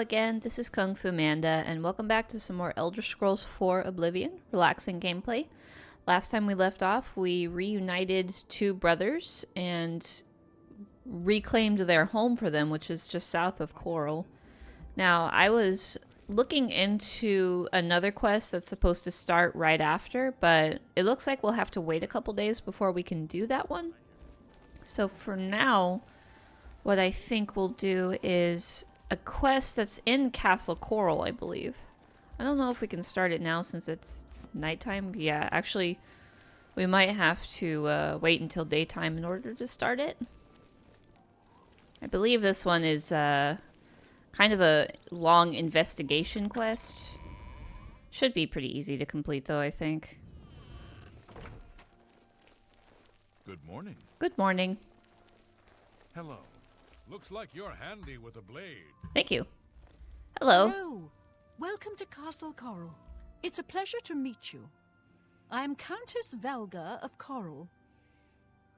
again, this is Kung Fu Manda, and welcome back to some more Elder Scrolls 4 Oblivion, relaxing gameplay. Last time we left off, we reunited two brothers and reclaimed their home for them, which is just south of Chorrol. Now, I was looking into another quest that's supposed to start right after, but it looks like we'll have to wait a couple days before we can do that one. So for now, what I think we'll do is a quest that's in Castle Chorrol, I believe. I don't know if we can start it now since it's nighttime. Yeah, actually, we might have to wait until daytime in order to start it. I believe this one is kind of a long investigation quest. Should be pretty easy to complete, though, I think. Good morning. Good morning. Hello. Looks like you're handy with a blade. Thank you. Hello. Hello. Welcome to Castle Chorrol. It's a pleasure to meet you. I am Countess Valga of Chorrol.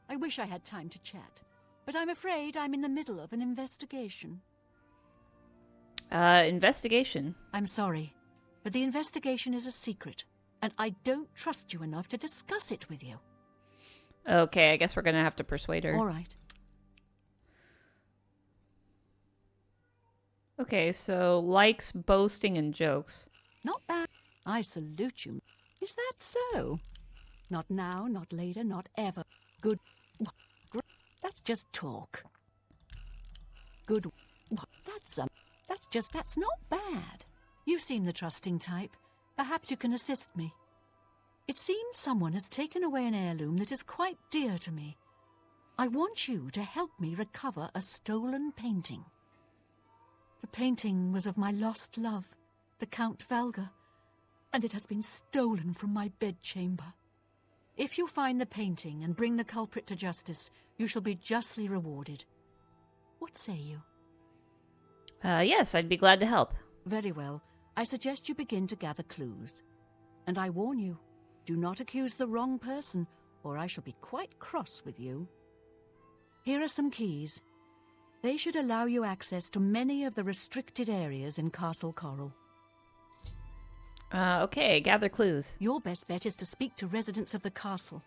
I wish I had time to chat, but I'm afraid I'm in the middle of an investigation. Investigation? I'm sorry, but the investigation is a secret, and I don't trust you enough to discuss it with you. Okay, I guess we're gonna have to persuade her. All right. Okay, so likes boasting and jokes. Not bad. I salute you. Is that so? Not now, not later, not ever. Good. That's just talk. Good. That's not bad. You seem the trusting type. Perhaps you can assist me. It seems someone has taken away an heirloom that is quite dear to me. I want you to help me recover a stolen painting. The painting was of my lost love, the Count Valga, and it has been stolen from my bedchamber. If you find the painting and bring the culprit to justice, you shall be justly rewarded. What say you? Yes, I'd be glad to help. Very well. I suggest you begin to gather clues. And I warn you, do not accuse the wrong person, or I shall be quite cross with you. Here are some keys. They should allow you access to many of the restricted areas in Castle Chorrol. Okay, gather clues. Your best bet is to speak to residents of the castle.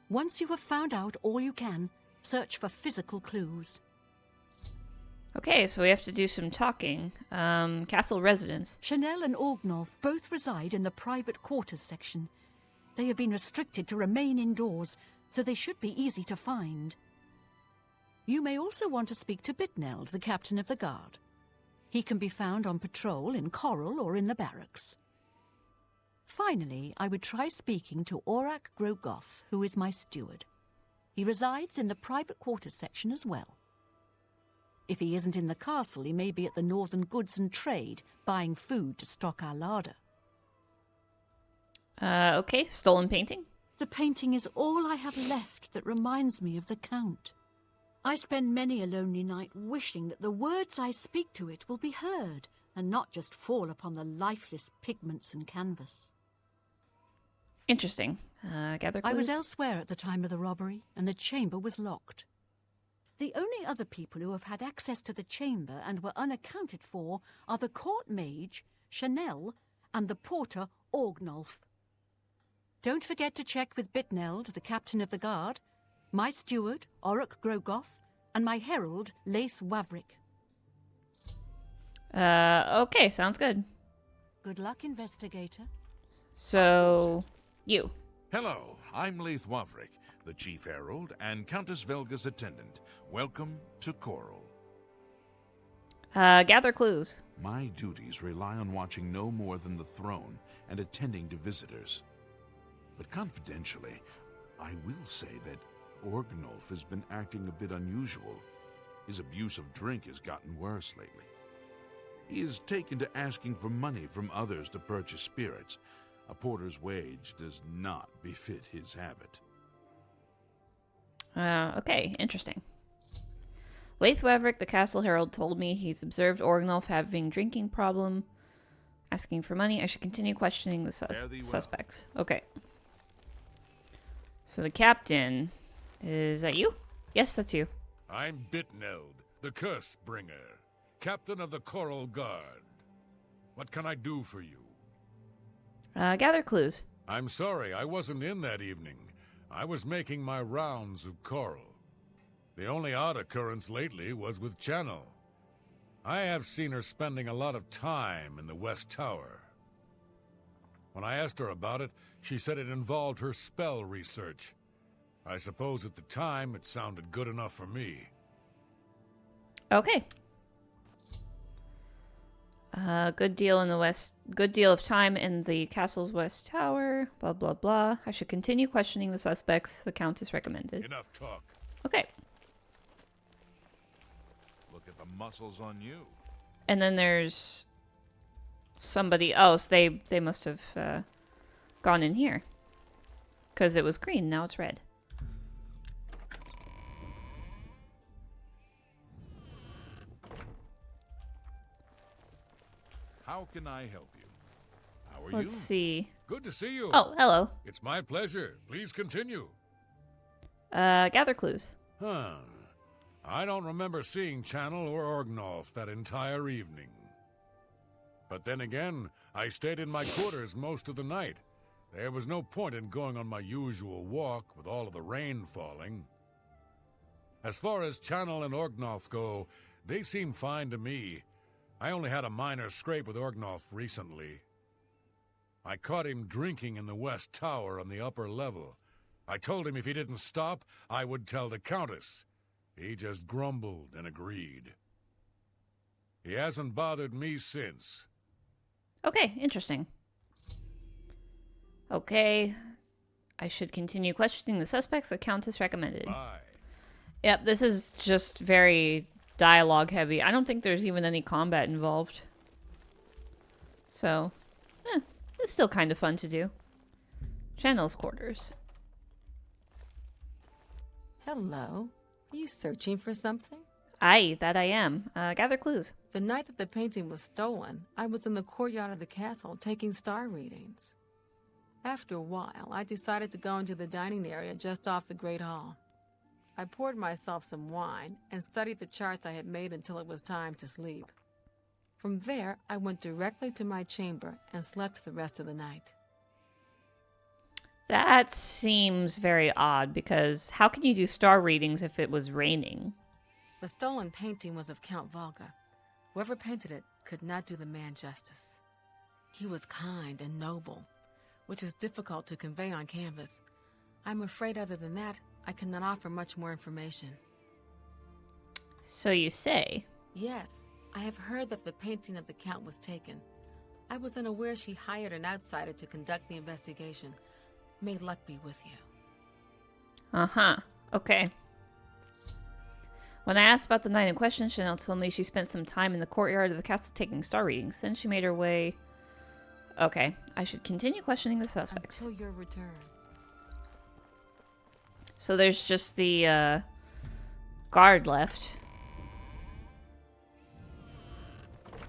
Once you have found out all you can, search for physical clues. Okay, so we have to do some talking. Castle residents. Chanel and Orgnolf both reside in the private quarters section. They have been restricted to remain indoors, so they should be easy to find. You may also want to speak to Bitneld, the captain of the guard. He can be found on patrol in Chorrol or in the barracks. Finally, I would try speaking to Orak Grogoth, who is my steward. He resides in the private quarters section as well. If he isn't in the castle, he may be at the Northern Goods and Trade, buying food to stock our larder. Okay, stolen painting? The painting is all I have left that reminds me of the Count. I spend many a lonely night wishing that the words I speak to it will be heard, and not just fall upon the lifeless pigments and canvas. Interesting. Gather clues? I was elsewhere at the time of the robbery, and the chamber was locked. The only other people who have had access to the chamber and were unaccounted for are the court mage, Chanel, and the porter, Orgnolf. Don't forget to check with Bitneld, the captain of the guard, my steward, Orak Grogoth, and my herald, Laith Wavrik. Okay, sounds good. Good luck, investigator. So, you. Hello, I'm Laith Wavrik, the Chief Herald and Countess Velga's attendant. Welcome to Chorrol. Gather clues. My duties rely on watching no more than the throne and attending to visitors. But confidentially, I will say that Orgnolf has been acting a bit unusual. His abuse of drink has gotten worse lately. He has taken to asking for money from others to purchase spirits. A porter's wage does not befit his habit. Okay, interesting. Laith Wavrik, the Castle Herald, told me he's observed Orgnolf having drinking problem, asking for money. I should continue questioning the suspects. Okay. So the captain... Is that you? Yes, that's you. I'm Bitneld, the Curse Bringer. captain of the Chorrol Guard. What can I do for you? Gather clues. I'm sorry, I wasn't in that evening. I was making my rounds of Chorrol. The only odd occurrence lately was with Channel. I have seen her spending a lot of time in the West Tower. When I asked her about it, she said it involved her spell research. I suppose at the time it sounded good enough for me. Okay. Good deal in the west. Good deal of time in the castle's west tower. Blah blah blah. I should continue questioning the suspects. The Countess recommended. Enough talk. Okay. Look at the muscles on you. And then there's somebody else. They must have gone in here because it was green. Now it's red. How can I help you? How are So you? let's see. Good to see you. Oh, hello. It's my pleasure. Please continue. Gather clues. Huh. I don't remember seeing Channel or Orgnolf that entire evening. But then again, I stayed in my quarters most of the night. There was no point in going on my usual walk with all of the rain falling. As far as Channel and Orgnolf go, they seem fine to me. I only had a minor scrape with Orgnolf recently. I caught him drinking in the West Tower on the upper level. I told him if he didn't stop, I would tell the Countess. He just grumbled and agreed. He hasn't bothered me since. Okay, interesting. Okay. I should continue questioning the suspects the Countess recommended. Bye. Yep, this is just very dialogue heavy. I don't think there's even any combat involved. So, it's still kind of fun to do. Channel's quarters. Hello. Are you searching for something? Aye, that I am. Gather clues. The night that the painting was stolen, I was in the courtyard of the castle taking star readings. After a while, I decided to go into the dining area just off the Great Hall. I poured myself some wine and studied the charts I had made until it was time to sleep. From there, I went directly to my chamber and slept the rest of the night. That seems very odd because how can you do star readings if it was raining? The stolen painting was of Count Volga. Whoever painted it could not do the man justice. He was kind and noble, which is difficult to convey on canvas. I'm afraid other than that, I cannot offer much more information. So you say. Yes, I have heard that the painting of the Count was taken. I was unaware she hired an outsider to conduct the investigation. May luck be with you. Uh-huh. Okay. When I asked about the night in question, Chanel told me she spent some time in the courtyard of the castle taking star readings. Then she made her way... Okay, I should continue questioning the suspects. Until your return. So there's just the guard left.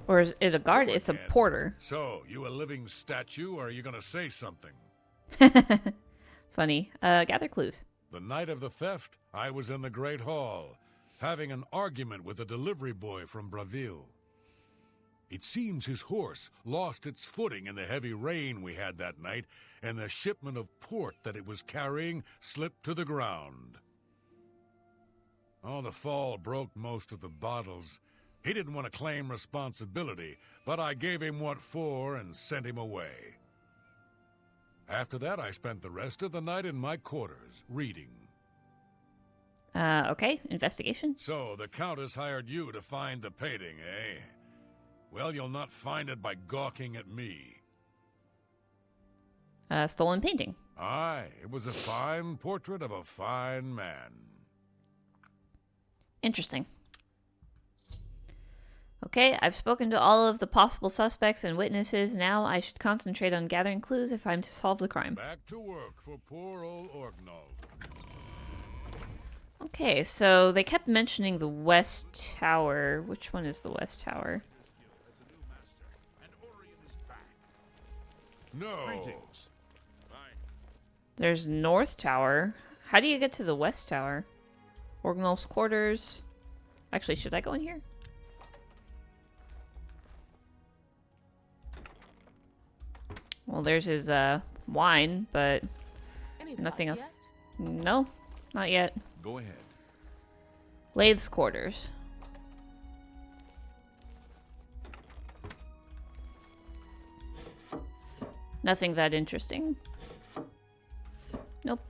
Or is it a guard? It's a porter. So, you a living statue, or are you gonna say something? Funny. Gather clues. The night of the theft, I was in the Great Hall, having an argument with a delivery boy from Braville. It seems his horse lost its footing in the heavy rain we had that night, and the shipment of port that it was carrying slipped to the ground. Oh, the fall broke most of the bottles. He didn't want to claim responsibility, but I gave him what for and sent him away. After that, I spent the rest of the night in my quarters, reading. Okay. Investigation. So, the Countess hired you to find the painting, eh? Well, you'll not find it by gawking at me. Stolen painting. Aye, it was a fine portrait of a fine man. Interesting. Okay, I've spoken to all of the possible suspects and witnesses. Now I should concentrate on gathering clues if I'm to solve the crime. Back to work for poor old Orgnolf. Okay, so they kept mentioning the West Tower. Which one is the West Tower? No. Greetings. There's North Tower. How do you get to the West Tower? Orgnolf's quarters. Actually, should I go in here? Well, there's his wine, but Any nothing luck else. No, not yet. Go ahead. Lathe's quarters. Nothing that interesting. Nope.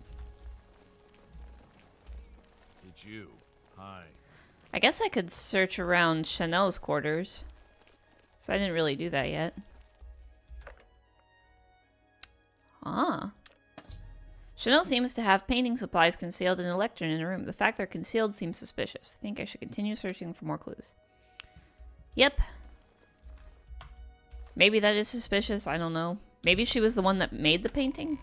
It's you. Hi. I guess I could search around Chanel's quarters. So I didn't really do that yet. Ah. Chanel seems to have painting supplies concealed in a lectern in a room. The fact they're concealed seems suspicious. I think I should continue searching for more clues. Yep. Maybe that is suspicious. I don't know. Maybe she was the one that made the painting?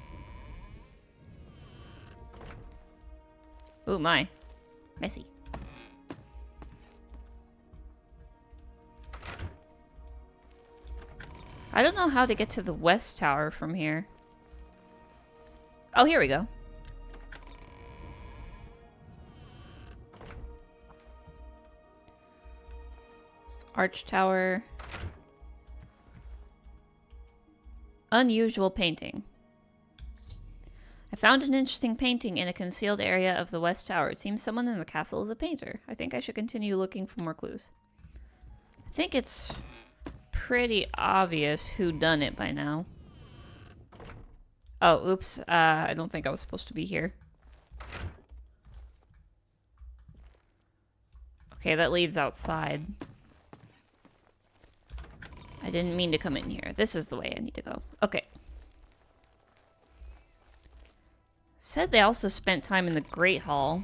Ooh, my. Messy. I don't know how to get to the West Tower from here. Oh, here we go. Arch Tower. Unusual painting. I found an interesting painting in a concealed area of the West Tower. It seems someone in the castle is a painter. I think I should continue looking for more clues. I think it's pretty obvious who done it by now. Oh, oops. I don't think I was supposed to be here. Okay, that leads outside. I didn't mean to come in here. This is the way I need to go. Okay. Said they also spent time in the Great Hall.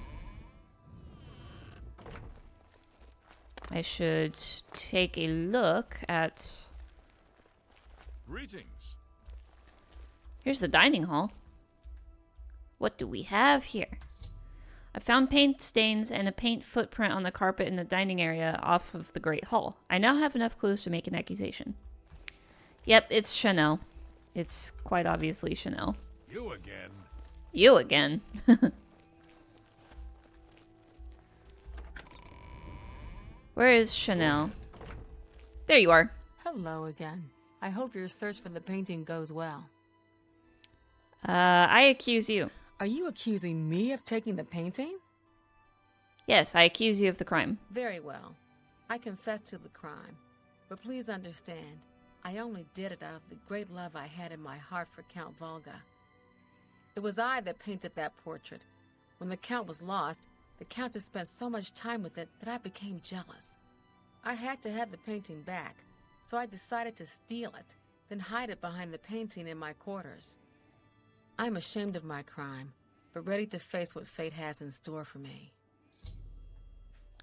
I should take a look at... Greetings. Here's the dining hall. What do we have here? I found paint stains and a paint footprint on the carpet in the dining area off of the Great Hall. I now have enough clues to make an accusation. Yep, it's Chanel. It's quite obviously Chanel. You again? You again. Where is Chanel? There you are. Hello again. I hope your search for the painting goes well. I accuse you. Are you accusing me of taking the painting? Yes, I accuse you of the crime. Very well. I confess to the crime. But please understand, I only did it out of the great love I had in my heart for Count Volga. It was I that painted that portrait. When the Count was lost, the Countess spent so much time with it that I became jealous. I had to have the painting back, so I decided to steal it, then hide it behind the painting in my quarters. I'm ashamed of my crime, but ready to face what fate has in store for me.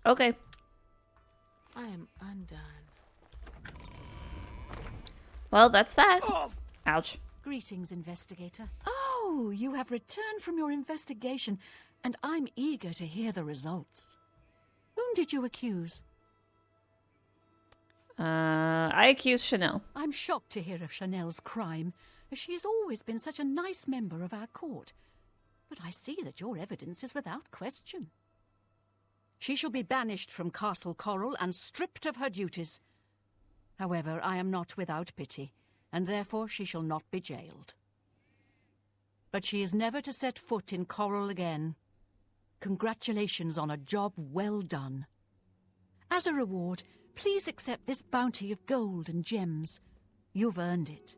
Okay. I am undone. Well, that's that. Ouch. Greetings, investigator. Oh, you have returned from your investigation, and I'm eager to hear the results. Whom did you accuse? I accuse Chanel. I'm shocked to hear of Chanel's crime, as she has always been such a nice member of our court. But I see that your evidence is without question. She shall be banished from Castle Chorrol and stripped of her duties. However, I am not without pity, and therefore she shall not be jailed. But she is never to set foot in Chorrol again. Congratulations on a job well done. As a reward, please accept this bounty of gold and gems. You've earned it.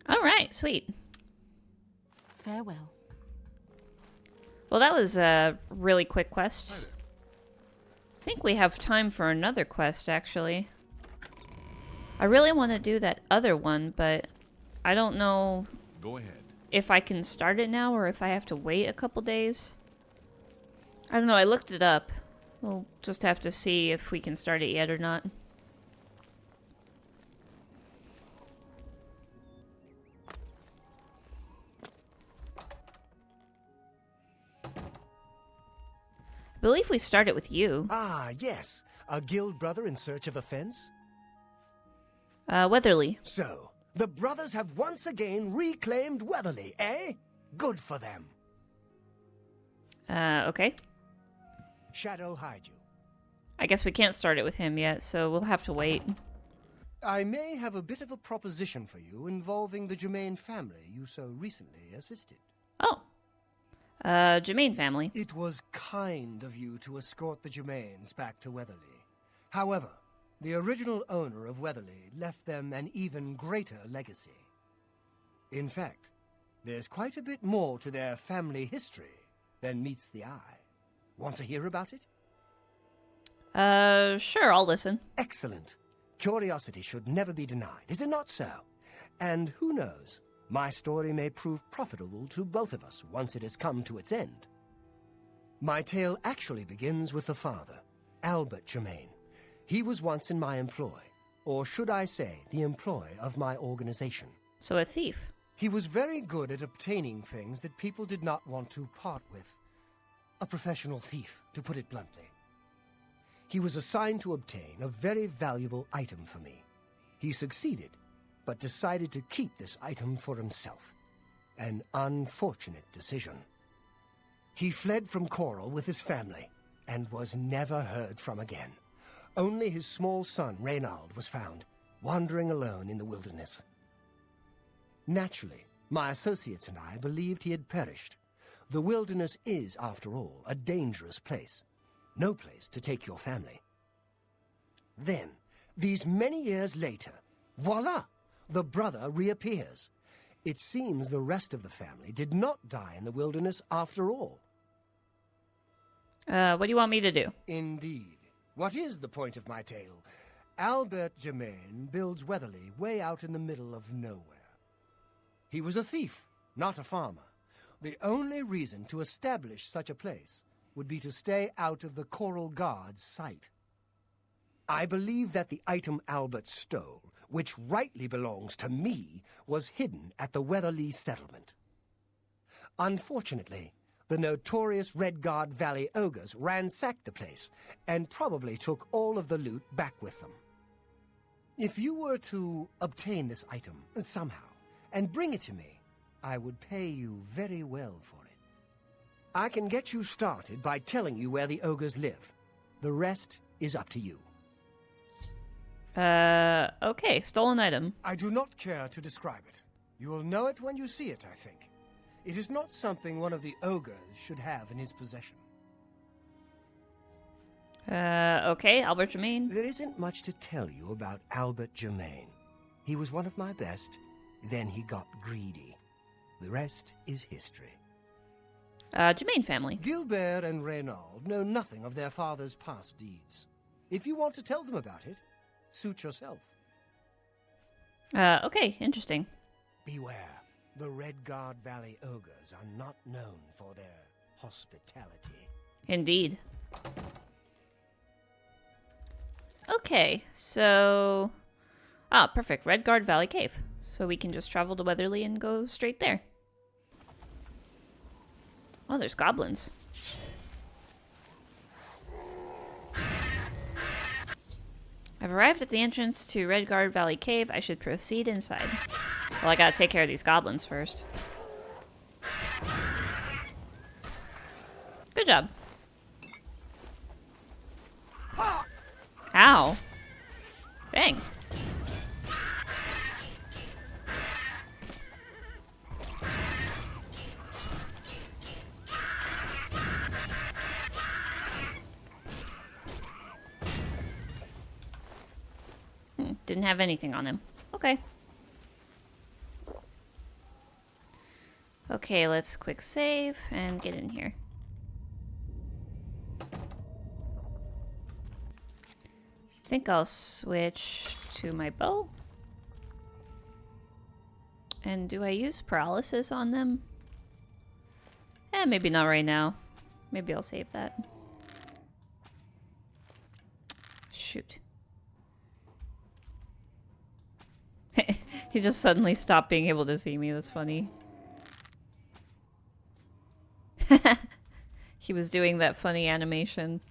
All right, sweet. Farewell. Well, that was a really quick quest. I think we have time for another quest, actually. I really want to do that other one, but I don't know Go ahead. if I can start it now or if I have to wait a couple days. I don't know, I looked it up. We'll just have to see if we can start it yet or not. I believe we started with you. Ah, yes. A guild brother in search of a fence? Weatherly. So, the brothers have once again reclaimed Weatherly, eh? Good for them. Okay. Shadow hide you. I guess we can't start it with him yet, so we'll have to wait. I may have a bit of a proposition for you involving the Germain family you so recently assisted. Oh. Germain family. It was kind of you to escort the Germains back to Weatherly. However, the original owner of Weatherly left them an even greater legacy. In fact, there's quite a bit more to their family history than meets the eye. Want to hear about it? Sure, I'll listen. Excellent. Curiosity should never be denied, is it not so? And who knows, my story may prove profitable to both of us once it has come to its end. My tale actually begins with the father, Albert Germain. He was once in my employ, or should I say, the employ of my organization. So a thief. He was very good at obtaining things that people did not want to part with. A professional thief, to put it bluntly. He was assigned to obtain a very valuable item for me. He succeeded, but decided to keep this item for himself. An unfortunate decision. He fled from Chorrol with his family, and was never heard from again. Only his small son, Reynald, was found, wandering alone in the wilderness. Naturally, my associates and I believed he had perished. The wilderness is, after all, a dangerous place. No place to take your family. Then, these many years later, voila! The brother reappears. It seems the rest of the family did not die in the wilderness after all. What do you want me to do? Indeed. What is the point of my tale? Albert Germain builds Weatherly way out in the middle of nowhere. He was a thief, not a farmer. The only reason to establish such a place would be to stay out of the Chorrol Guard's sight. I believe that the item Albert stole, which rightly belongs to me, was hidden at the Weatherly settlement. Unfortunately, the notorious Red Guard Valley ogres ransacked the place and probably took all of the loot back with them. If you were to obtain this item somehow and bring it to me, I would pay you very well for it. I can get you started by telling you where the ogres live. The rest is up to you. Okay, stolen item. I do not care to describe it. You will know it when you see it, I think. It is not something one of the ogres should have in his possession. Okay, Albert Germain. There isn't much to tell you about Albert Germain. He was one of my best, then he got greedy. The rest is history. Germain family. Gilbert and Reynald know nothing of their father's past deeds. If you want to tell them about it, suit yourself. Okay, interesting. Beware, the Red Guard Valley ogres are not known for their hospitality. Indeed. Okay, so... Ah, perfect. Red Guard Valley Cave. So we can just travel to Weatherly and go straight there. Oh, there's goblins. I've arrived at the entrance to Red Guard Valley Cave. I should proceed inside. Well, I gotta take care of these goblins first. Good job. Ow. Bang. Didn't have anything on him. Okay. Okay, let's quick save and get in here. I think I'll switch to my bow. And do I use paralysis on them? Maybe not right now. Maybe I'll save that. Shoot. He just suddenly stopped being able to see me. That's funny. He was doing that funny animation.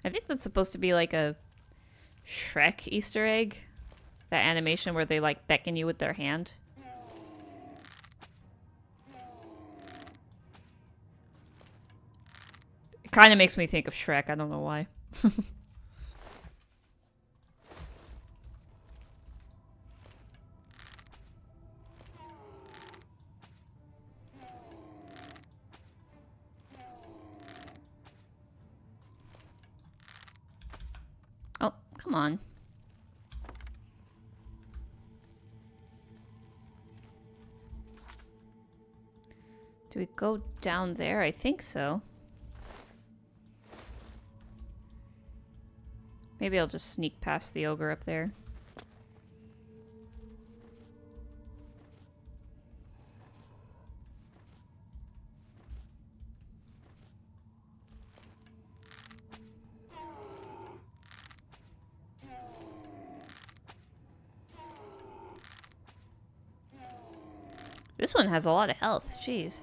I think that's supposed to be like a Shrek Easter egg. That animation where they like beckon you with their hand. It kind of makes me think of Shrek. I don't know why. Come on. Do we go down there? I think so. Maybe I'll just sneak past the ogre up there. This one has a lot of health. Jeez.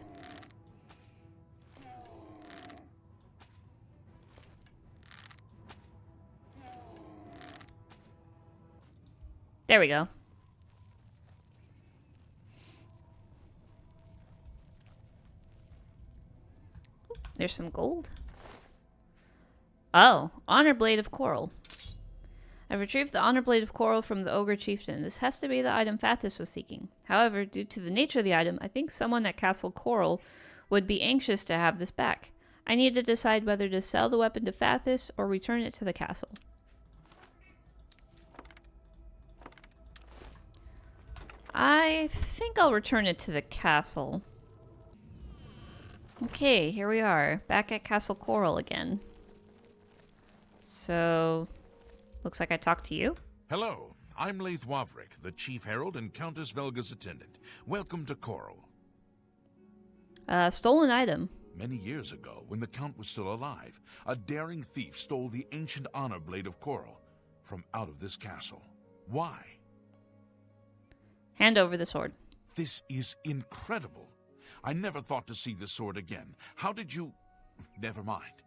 There we go. There's some gold. Oh, Honor Blade of Chorrol. I've retrieved the Honor Blade of Chorrol from the Ogre Chieftain. This has to be the item Fathus was seeking. However, due to the nature of the item, I think someone at Castle Chorrol would be anxious to have this back. I need to decide whether to sell the weapon to Fathus or return it to the castle. I think I'll return it to the castle. Okay, here we are, back at Castle Chorrol again. So, looks like I talked to you? Hello, I'm Laith Wavrik, the Chief Herald and Countess Velga's attendant. Welcome to Chorrol. Stolen item. Many years ago, when the Count was still alive, a daring thief stole the ancient Honor Blade of Chorrol from out of this castle. Why? Hand over the sword. This is incredible. I never thought to see this sword again. How did you... Never mind.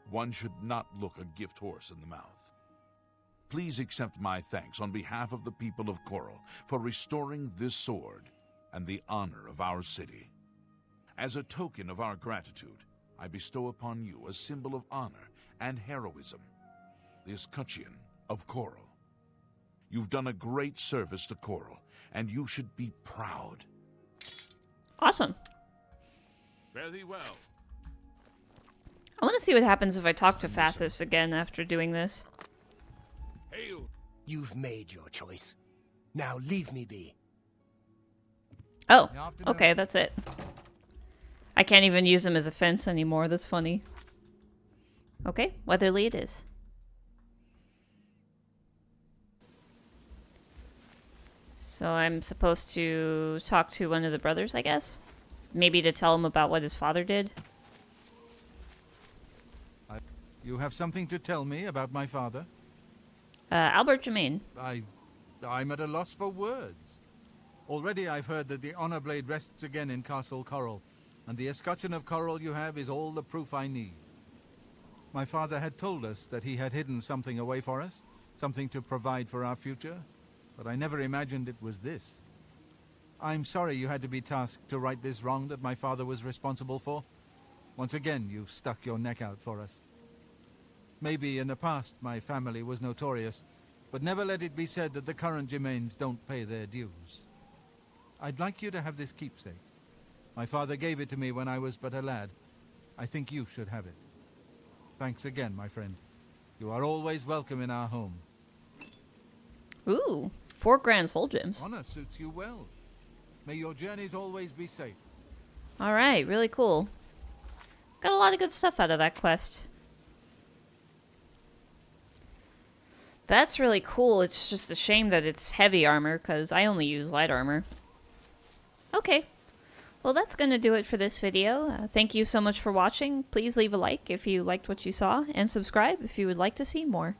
One should not look a gift horse in the mouth. Please accept my thanks on behalf of the people of Chorrol for restoring this sword and the honor of our city. As a token of our gratitude, I bestow upon you a symbol of honor and heroism, the escutcheon of Chorrol. You've done a great service to Chorrol, and you should be proud. Awesome. Fare thee well. I want to see what happens if I talk to Fathus again after doing this. Hail! You've made your choice. Now leave me be. Oh, okay, that's it. I can't even use him as a fence anymore. That's funny. Okay, Weatherly it is. So I'm supposed to talk to one of the brothers, I guess? Maybe to tell him about what his father did? You have something to tell me about my father? Albert Germain. I'm at a loss for words. Already I've heard that the Honor Blade rests again in Castle Chorrol, and the escutcheon of Chorrol you have is all the proof I need. My father had told us that he had hidden something away for us, something to provide for our future, but I never imagined it was this. I'm sorry you had to be tasked to right this wrong that my father was responsible for. Once again, you've stuck your neck out for us. Maybe in the past my family was notorious, but never let it be said that the current Germains don't pay their dues. I'd like you to have this keepsake. My father gave it to me when I was but a lad. I think you should have it. Thanks again, my friend. You are always welcome in our home. Ooh, 4 grand soul gems. Honor suits you well. May your journeys always be safe. Alright, really cool. Got a lot of good stuff out of that quest. That's really cool. It's just a shame that it's heavy armor, because I only use light armor. Okay. Well, that's going to do it for this video. Thank you so much for watching. Please leave a like if you liked what you saw, and subscribe if you would like to see more.